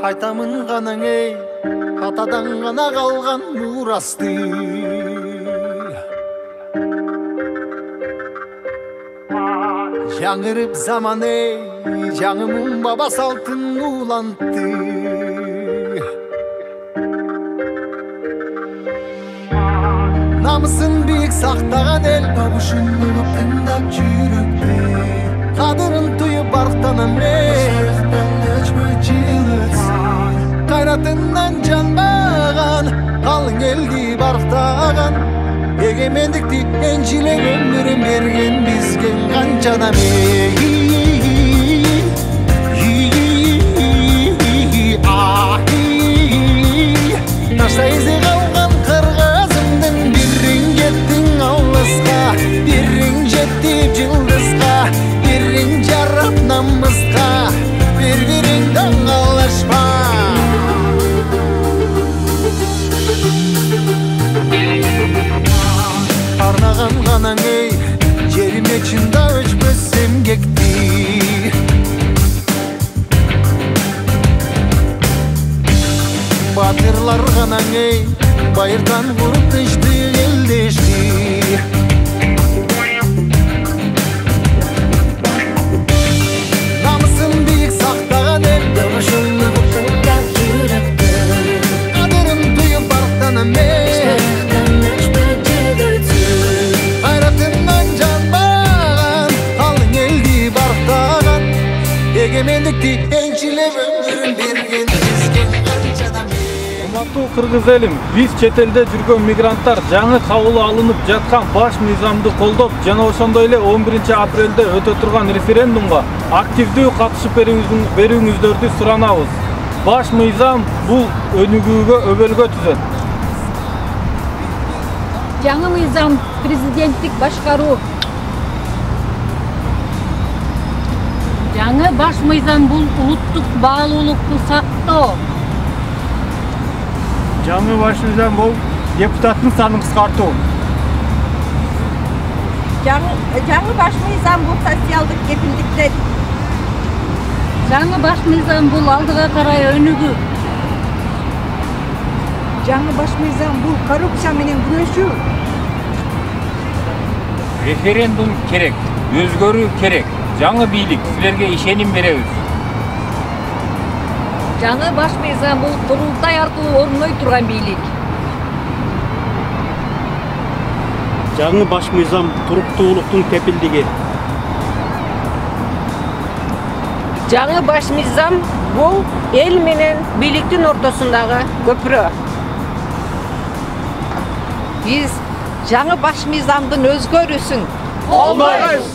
Айтамын ғанаң ей, атадан ғана қалған мұрасты. Жаңырып заман ей, жаңымын баба салтын улантты. Намысын биік сақтаған ел, бабышын ұлып тыңдап жүректе. Қадырын түйіп барықтанам ей, қайратынан жанбаған, қалың елді барықтаған. Егемендікті еншілеп өмірін берген бізген қаншадам ей. Нашта ізі қалған қырғызымдың бірін жеттің ауызға, бірін жеттіп жылдызға, бірін жарап намысқа, бір-біріңдің алашпа. Арнаған ғанаң ей, жеріме чында өшпес емгекті. Батырлар ғанаң ей, байырдан құрып дешті елдешті. Намысын биік сақтаған ел, дұрышылығы тыңдап жүректі. Қадырын түйіп барықтанам ей, егемендікті еншілеп өмірін берген бізген қаншадам ей. Урматтуу кыргыз элим, биз чет элде жүргөн мигранттар жаңы кабыл алынып жаткан баш мыйзамды колдоп жана ошондой эле 11-апрелде өтө турган референдумга активдүү катышып берүүңүздөрдү суранабыз. Баш мыйзам бул өнүгүүгө өбөлгө түзөт. Жаңы мыйзам президенттик башкаруу. Жаңы баш мыйзам бул улуттук баалуулукту сактоо. Жаңы баш мыйзам бул депутаттын санын кыскартуу. Жаңы баш мыйзам бул социалдык кепилдиктер. Жаңы баш мыйзам бул алдыга карай өнүгүү. Жаңы баш мыйзам бул коррупция менен күрөшүү. Референдум керек, өзгөрүү керек. Жаңы бийлик, силерге ишеним беребиз. Жаңы баш мыйзам бул курултай аркылуу орунной турган бийлик. Жаңы баш мыйзам туруктуулуктун кепилдиги. Жаңы баш мыйзам бул эл менен бийликтин ортосундагы көпүрө. Биз жаңы баш мыйзамдын өзгөрүүсүн колдойбуз.